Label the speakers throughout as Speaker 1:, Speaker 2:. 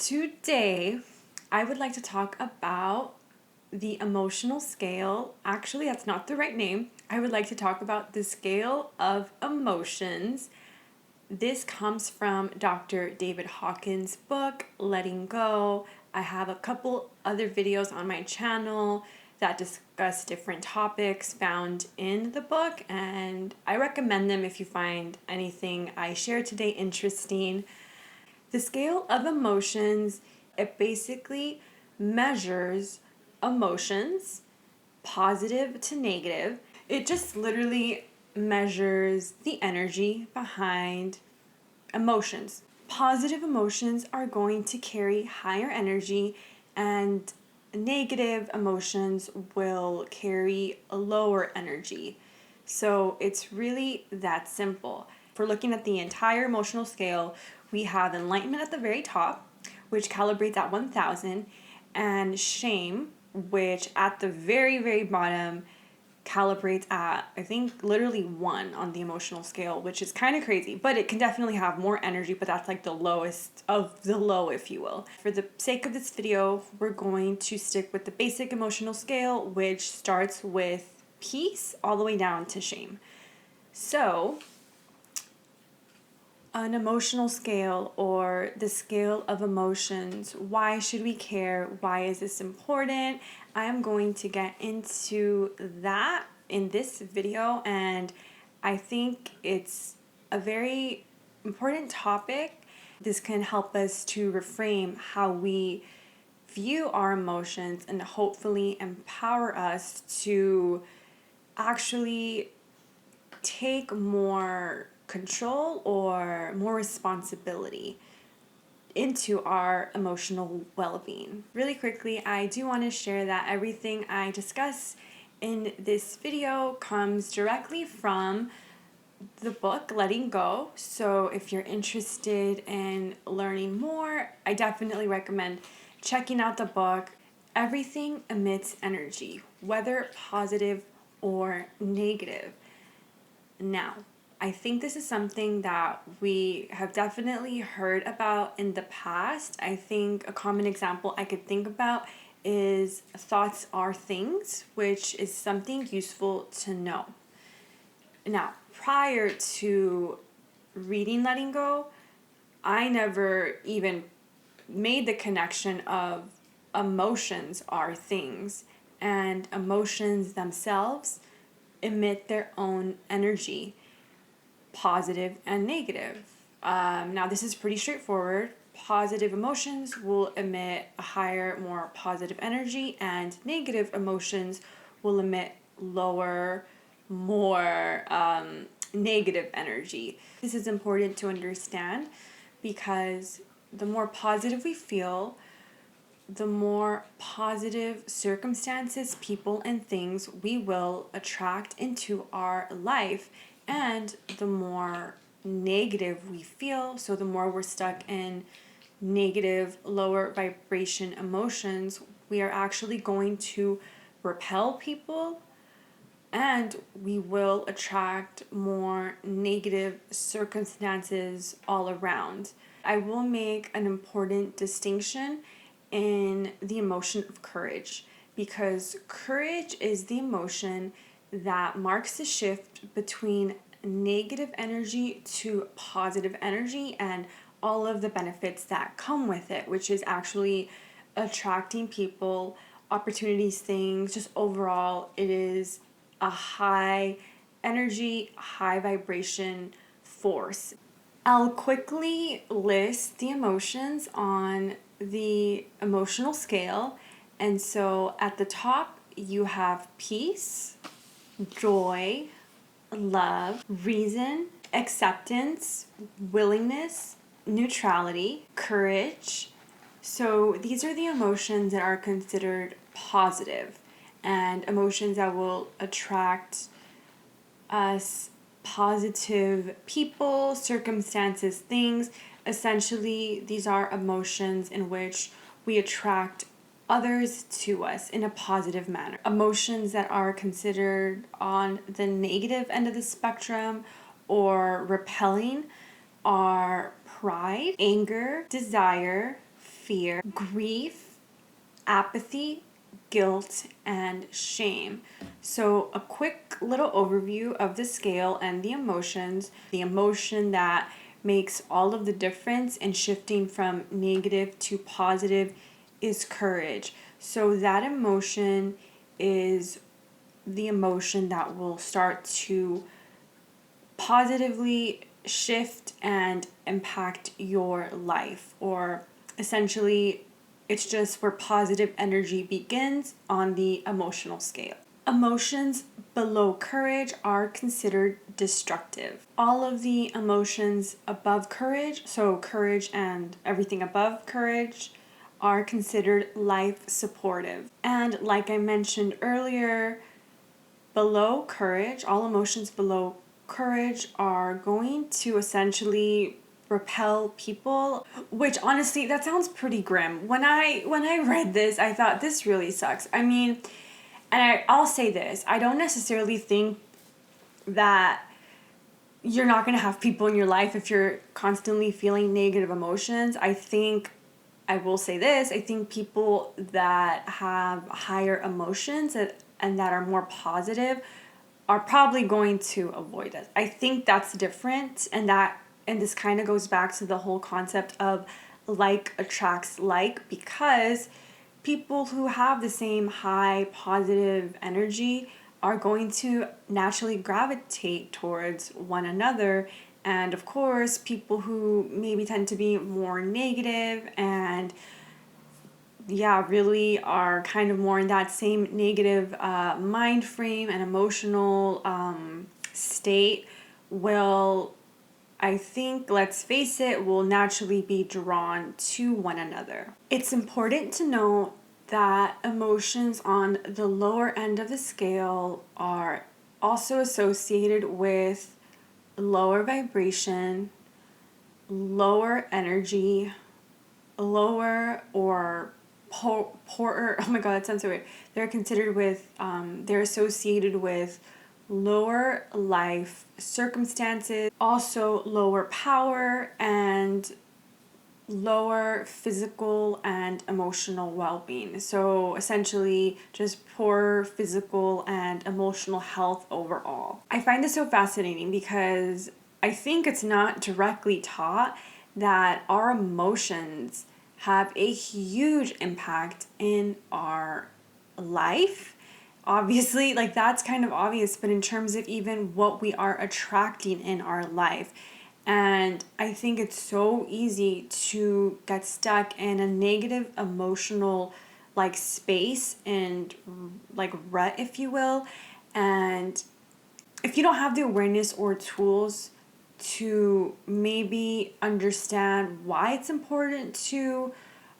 Speaker 1: Today, I would like to talk about the emotional scale. Actually, that's not the right name. I would like to talk about the scale of emotions. This comes from Dr. David Hawkins' book, Letting Go. I have a couple other videos on my channel that discuss different topics found in the book, and I recommend them if you find anything I share today interesting. The scale of emotions, it basically measures emotions, positive to negative. It just literally measures the energy behind emotions. Positive emotions are going to carry higher energy, and negative emotions will carry a lower energy. So it's really that simple. If we're looking at the entire emotional scale, we have enlightenment at the very top, which calibrates at 1000, and shame, which at the very, very bottom calibrates at, I think, literally 1 on the emotional scale, which is kind of crazy, but it can definitely have more energy, but that's like the lowest of the low, if you will. For the sake of this video, we're going to stick with the basic emotional scale, which starts with peace all the way down to shame. So, an emotional scale, or the scale of emotions, why should we care? Why is this important? I am going to get into that in this video, and I think it's a very important topic. This can help us to reframe how we view our emotions and hopefully empower us to actually take more control or more responsibility into our emotional well-being. Really quickly, I do want to share that everything I discuss in this video comes directly from the book Letting Go. So if you're interested in learning more, I definitely recommend checking out the book. Everything emits energy, whether positive or negative. Now, I think this is something that we have definitely heard about in the past. I think a common example I could think about is thoughts are things, which is something useful to know. Now, prior to reading Letting Go, I never even made the connection of emotions are things, and emotions themselves emit their own energy, positive and negative. Now, this is pretty straightforward. Positive emotions will emit a higher, more positive energy, and negative emotions will emit lower, more negative energy. This is important to understand because the more positive we feel, the more positive circumstances, people, and things we will attract into our life, and the more negative we feel, so the more we're stuck in negative, lower vibration emotions, we are actually going to repel people, and we will attract more negative circumstances all around. I will make an important distinction in the emotion of courage, because courage is the emotion that marks the shift between negative energy to positive energy and all of the benefits that come with it, which is actually attracting people, opportunities, things. Just overall, it is a high energy, high vibration force. I'll quickly list the emotions on the emotional scale. And so at the top, you have peace, joy, love, reason, acceptance, willingness, neutrality, courage. So these are the emotions that are considered positive, and emotions that will attract us positive people, circumstances, things. Essentially, these are emotions in which we attract others to us in a positive manner. Emotions that are considered on the negative end of the spectrum or repelling are pride, anger, desire, fear, grief, apathy, guilt, and shame. So a quick little overview of the scale and the emotions. The emotion that makes all of the difference in shifting from negative to positive is courage. So that emotion is the emotion that will start to positively shift and impact your life, or essentially it's just where positive energy begins on the emotional scale. Emotions below courage are considered destructive. All of the emotions above courage, so courage and everything above courage, are considered life supportive. And like I mentioned earlier, below courage, all emotions below courage are going to essentially repel people, which honestly that sounds pretty grim. When I read this, I thought this really sucks. I mean, and I'll say this, I don't necessarily think that you're not going to have people in your life if you're constantly feeling negative emotions. I will say this, I think people that have higher emotions and that are more positive are probably going to avoid it. I think that's different, and this kind of goes back to the whole concept of like attracts like, because people who have the same high positive energy are going to naturally gravitate towards one another. And of course, people who maybe tend to be more negative and really are kind of more in that same negative mind frame and emotional state will, I think, let's face it, will naturally be drawn to one another. It's important to note that emotions on the lower end of the scale are also associated with lower vibration, lower energy, lower or poorer, oh my god, that sounds so weird. They're associated with lower life circumstances, also lower power, and lower physical and emotional well-being. So essentially just poor physical and emotional health overall. I find this so fascinating because I think it's not directly taught that our emotions have a huge impact in our life. Obviously, like that's kind of obvious, but in terms of even what we are attracting in our life. And I think it's so easy to get stuck in a negative emotional like space and like rut, if you will. And if you don't have the awareness or tools to maybe understand why it's important to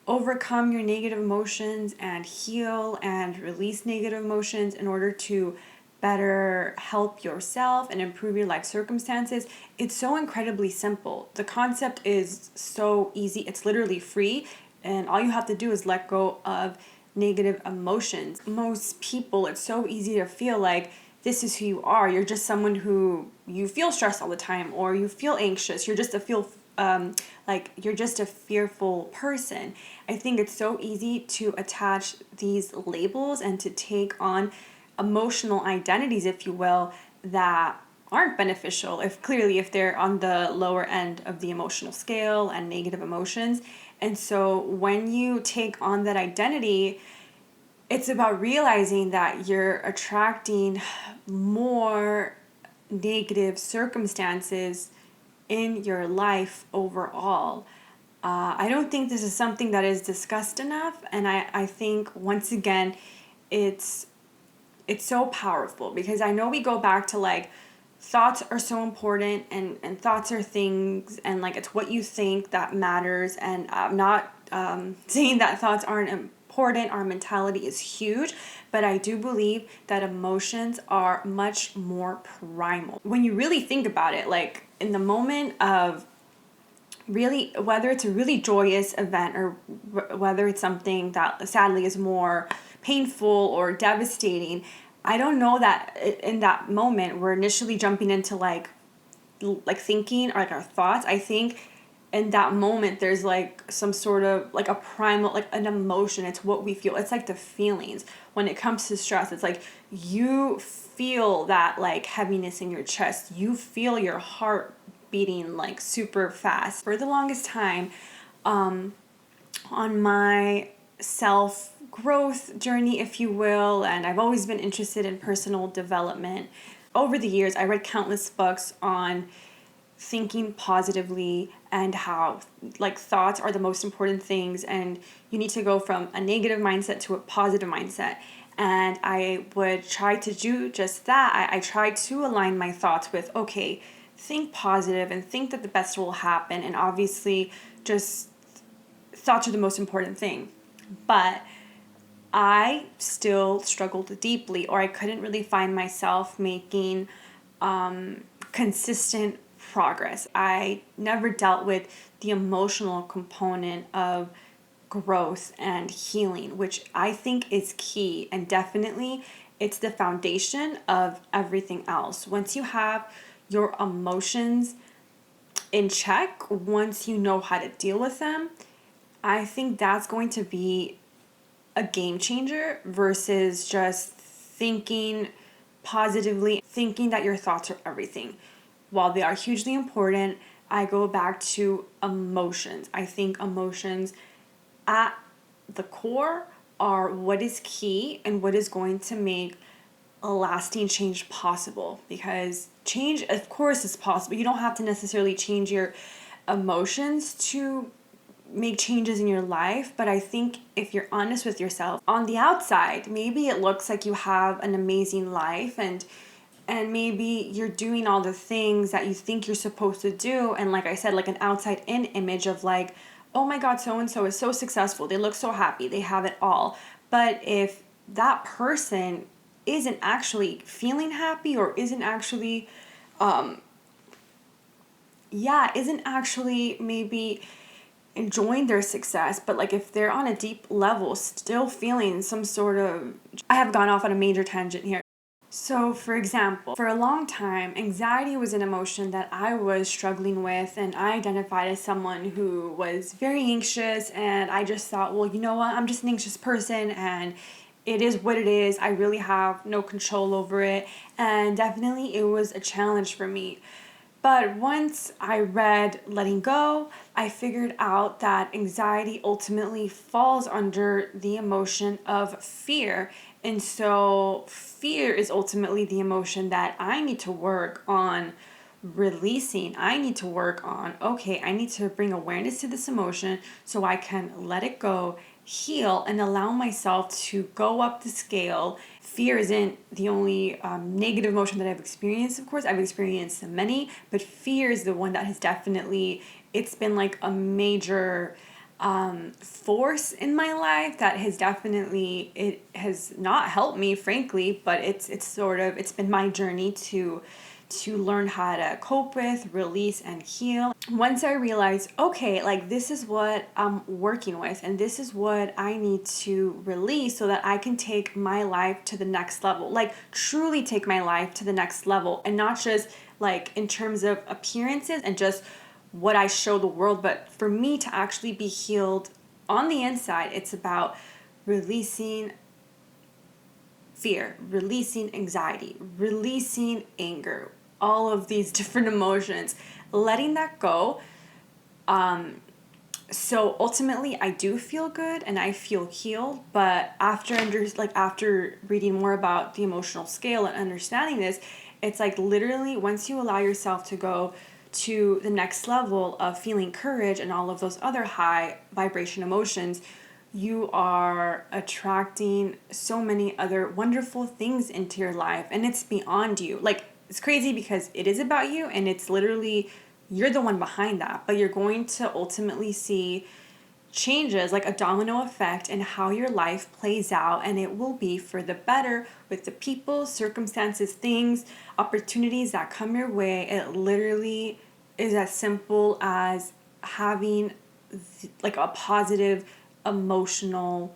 Speaker 1: overcome your negative emotions and heal and release negative emotions in order to better help yourself and improve your life circumstances, it's so incredibly simple. The concept is so easy. It's literally free, and all you have to do is let go of negative emotions. Most people, it's so easy to feel like this is who you are. You're just someone who you feel stressed all the time, or you feel anxious. You're just you're just a fearful person. I think it's so easy to attach these labels and to take on emotional identities, if you will, that aren't beneficial if they're on the lower end of the emotional scale and negative emotions. And so when you take on that identity, it's about realizing that you're attracting more negative circumstances in your life overall. I don't think this is something that is discussed enough, and I think once again it's so powerful, because I know we go back to like thoughts are so important, and thoughts are things, and like it's what you think that matters. And I'm not saying that thoughts aren't important. Our mentality is huge, but I do believe that emotions are much more primal. When you really think about it, like in the moment of really, whether it's a really joyous event or whether it's something that sadly is more painful or devastating, I don't know that in that moment we're initially jumping into like thinking or like our thoughts. I think in that moment there's like some sort of like a primal, like an emotion. It's what we feel. It's like the feelings. When it comes to stress, it's like you feel that like heaviness in your chest. You feel your heart beating like super fast. For the longest time, on my self growth journey, if you will, and I've always been interested in personal development. Over the years, I read countless books on thinking positively and how like thoughts are the most important things, and you need to go from a negative mindset to a positive mindset. And I would try to do just that. I tried to align my thoughts with, okay, think positive and think that the best will happen, and obviously just thoughts are the most important thing. But I still struggled deeply, or I couldn't really find myself making consistent progress. I never dealt with the emotional component of growth and healing, which I think is key, and definitely it's the foundation of everything else. Once you have your emotions in check, once you know how to deal with them, I think that's going to be a game changer versus just thinking positively, thinking that your thoughts are everything. While they are hugely important, I go back to emotions. I think emotions at the core are what is key and what is going to make a lasting change possible, because change, of course, is possible. You don't have to necessarily change your emotions to make changes in your life, but I think if you're honest with yourself on the outside, maybe it looks like you have an amazing life, and maybe you're doing all the things that you think you're supposed to do, and like I said, like an outside in image of like, oh my god, so and so is so successful, they look so happy, they have it all. But if that person isn't actually feeling happy, or isn't actually isn't actually maybe enjoying their success, but like if they're on a deep level still feeling some sort of, I have gone off on a major tangent here. So for example, for a long time, anxiety was an emotion that I was struggling with, and I identified as someone who was very anxious, and I just thought, well, you know what, I'm just an anxious person, and it is what it is. I really have no control over it, and definitely it was a challenge for me. But once I read Letting Go, I figured out that anxiety ultimately falls under the emotion of fear. And so fear is ultimately the emotion that I need to work on releasing. I need to work on, okay, I need to bring awareness to this emotion so I can let it go, heal, and allow myself to go up the scale. Fear isn't the only negative emotion that I've experienced. Of course, I've experienced many, but fear is the one that has definitely, it's been like a major force in my life that has definitely, it has not helped me, frankly, but it's sort of, it's been my journey to learn how to cope with, release, and heal. Once I realized, okay, like this is what I'm working with, and this is what I need to release so that I can take my life to the next level, like truly take my life to the next level, and not just like in terms of appearances and just what I show the world, but for me to actually be healed on the inside. It's about releasing fear, releasing anxiety, releasing anger, all of these different emotions, letting that go. So ultimately I do feel good and I feel healed, but after reading more about the emotional scale and understanding this, it's like literally once you allow yourself to go to the next level of feeling courage and all of those other high vibration emotions, you are attracting so many other wonderful things into your life, and it's beyond you. Like, it's crazy because it is about you, and it's literally, you're the one behind that, but you're going to ultimately see changes, like a domino effect, in how your life plays out, and it will be for the better with the people, circumstances, things, opportunities that come your way. It literally is as simple as having like a positive emotional,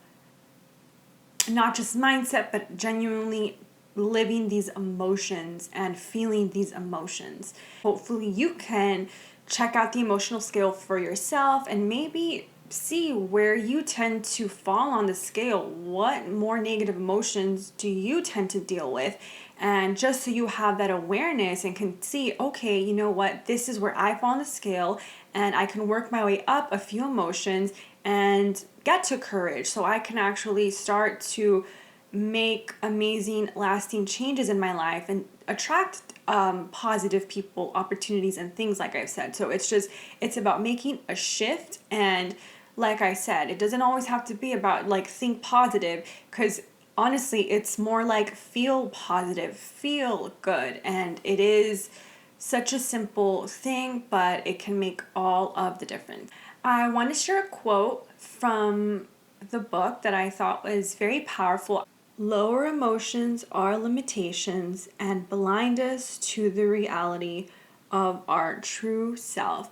Speaker 1: not just mindset, but genuinely living these emotions and feeling these emotions. Hopefully you can check out the emotional scale for yourself and maybe see where you tend to fall on the scale. What more negative emotions do you tend to deal with? And just so you have that awareness and can see, okay, you know what, this is where I fall on the scale, and I can work my way up a few emotions and get to courage, so I can actually start to make amazing, lasting changes in my life and attract positive people, opportunities, and things, like I've said. So it's about making a shift. And like I said, it doesn't always have to be about like think positive, because honestly, it's more like feel positive, feel good. And it is such a simple thing, but it can make all of the difference. I want to share a quote from the book that I thought was very powerful. Lower emotions are limitations and blind us to the reality of our true self.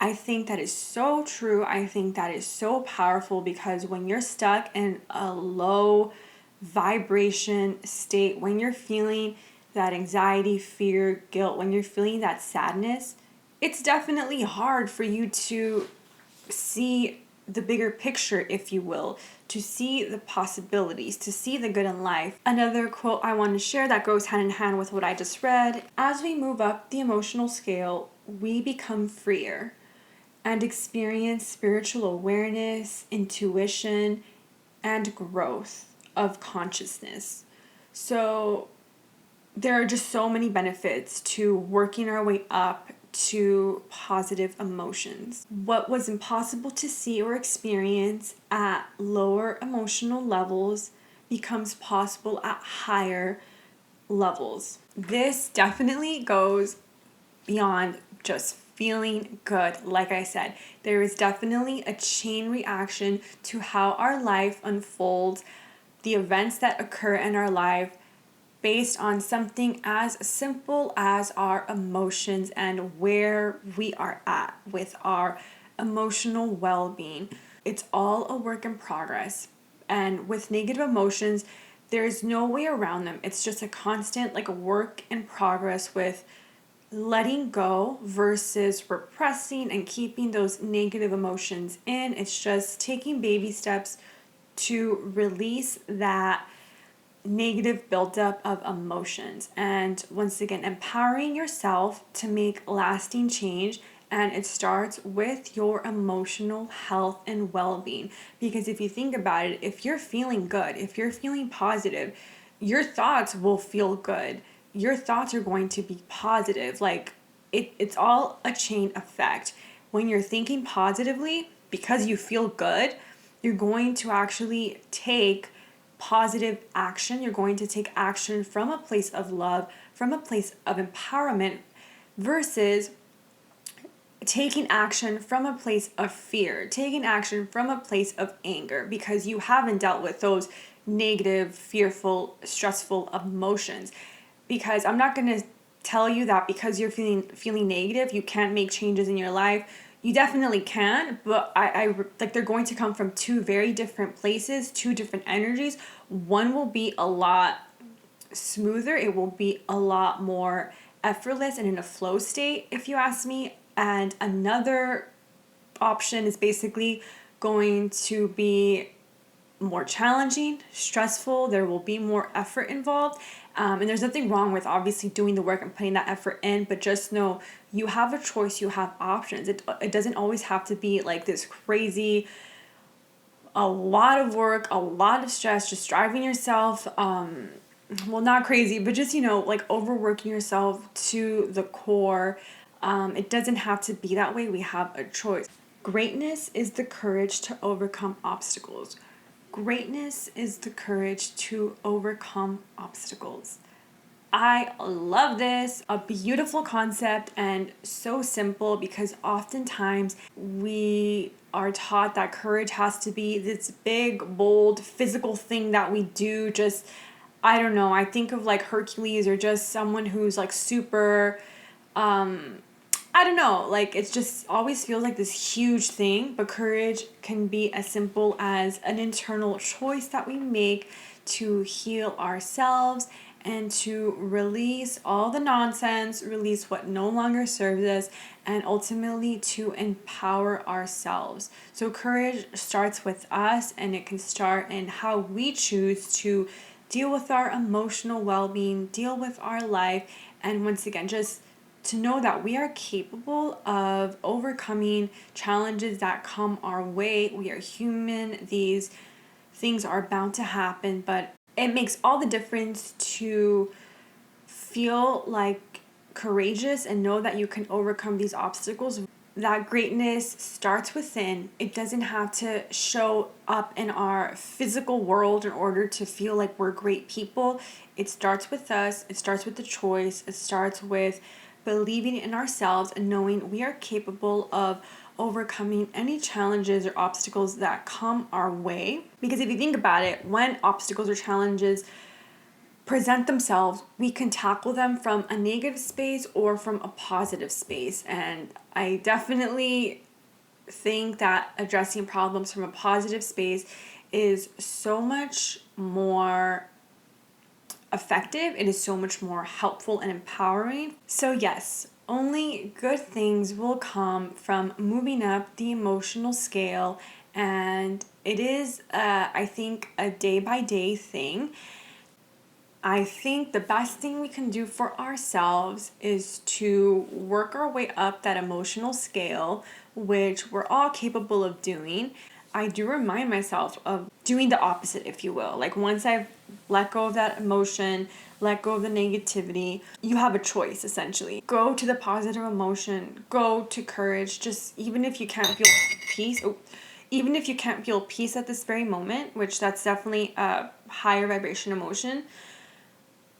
Speaker 1: I think that is so true. I think that is so powerful, because when you're stuck in a low vibration state, when you're feeling that anxiety, fear, guilt, when you're feeling that sadness, it's definitely hard for you to see the bigger picture, if you will, to see the possibilities, to see the good in life. Another quote I want to share that goes hand in hand with what I just read: as we move up the emotional scale, we become freer and experience spiritual awareness, intuition, and growth of consciousness. So there are just so many benefits to working our way up to positive emotions. What was impossible to see or experience at lower emotional levels becomes possible at higher levels. This definitely goes beyond just feeling good. Like I said, there is definitely a chain reaction to how our life unfolds, the events that occur in our life, based on something as simple as our emotions and where we are at with our emotional well-being. It's all a work in progress. And with negative emotions, there's no way around them. It's just a constant like a work in progress with letting go versus repressing and keeping those negative emotions in. It's just taking baby steps to release that negative buildup of emotions. And once again, empowering yourself to make lasting change. And it starts with your emotional health and well-being. Because if you think about it, if you're feeling good, if you're feeling positive, your thoughts will feel good. Your thoughts are going to be positive. Like it's all a chain effect. When you're thinking positively, because you feel good, you're going to actually take positive action. You're going to take action from a place of love, from a place of empowerment, versus taking action from a place of fear, taking action from a place of anger, because you haven't dealt with those negative, fearful, stressful emotions. Because I'm not going to tell you that because you're feeling negative, you can't make changes in your life. You definitely can, but I like they're going to come from two very different places, two different energies. One will be a lot smoother. It will be a lot more effortless and in a flow state, if you ask me. And another option is basically going to be more challenging, stressful. There will be more effort involved. And there's nothing wrong with obviously doing the work and putting that effort in, but just know you have a choice, you have options. It doesn't always have to be like this crazy, a lot of work, a lot of stress, just driving yourself, well, not crazy, but just, like overworking yourself to the core. It doesn't have to be that way. We have a choice. Greatness is the courage to overcome obstacles. Greatness is the courage to overcome obstacles. I love this. A beautiful concept and so simple, because oftentimes we are taught that courage has to be this big, bold, physical thing that we do. Just, I don't know. I think of like Hercules, or just someone who's like super, I don't know, like it just always feels like this huge thing, but courage can be as simple as an internal choice that we make to heal ourselves and to release all the nonsense, release what no longer serves us, and ultimately to empower ourselves. So courage starts with us, and it can start in how we choose to deal with our emotional well-being, deal with our life, and once again, just to know that we are capable of overcoming challenges that come our way. We are human. These things are bound to happen, but it makes all the difference to feel like courageous and know that you can overcome these obstacles. That greatness starts within. It doesn't have to show up in our physical world in order to feel like we're great people. It starts with us. It starts with the choice. It starts with believing in ourselves and knowing we are capable of overcoming any challenges or obstacles that come our way. Because if you think about it, when obstacles or challenges present themselves, we can tackle them from a negative space or from a positive space. And I definitely think that addressing problems from a positive space is so much more effective. It is so much more helpful and empowering. So yes, only good things will come from moving up the emotional scale, and it is I think a day by day thing. I think the best thing we can do for ourselves is to work our way up that emotional scale, which we're all capable of doing. I do remind myself of doing the opposite, if you will. Like once I've let go of that emotion, let go of the negativity, you have a choice essentially. Go to the positive emotion, go to courage, just even if you can't feel peace. Even if you can't feel peace at this very moment, which that's definitely a higher vibration emotion,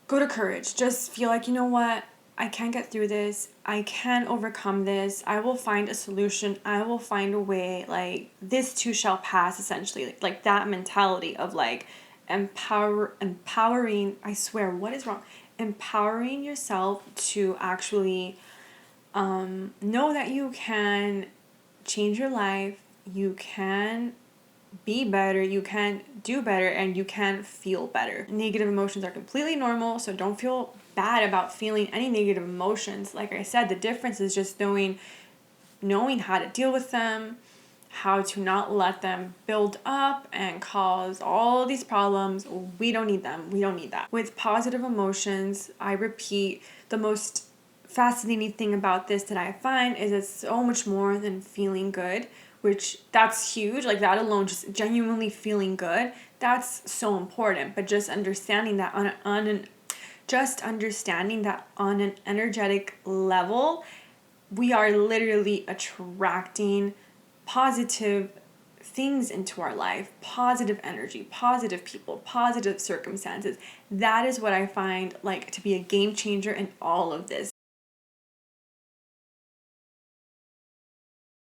Speaker 1: go to courage. Just feel like, you know what? I can get through this. I can overcome this. I will find a solution. I will find a way. Like, this too shall pass, essentially. Like that mentality of like empowering, I swear, what is wrong? Empowering yourself to actually know that you can change your life. You can be better, you can do better, and you can feel better. Negative emotions are completely normal, so don't feel bad about feeling any negative emotions. Like I said, the difference is just knowing how to deal with them, how to not let them build up and cause all these problems. We don't need them. We don't need that. With positive emotions, I repeat, the most fascinating thing about this that I find is it's so much more than feeling good, which that's huge. Like that alone, just genuinely feeling good, that's so important. But just understanding that on an energetic level, we are literally attracting positive things into our life, positive energy, positive people, positive circumstances. That is what I find like to be a game changer in all of this.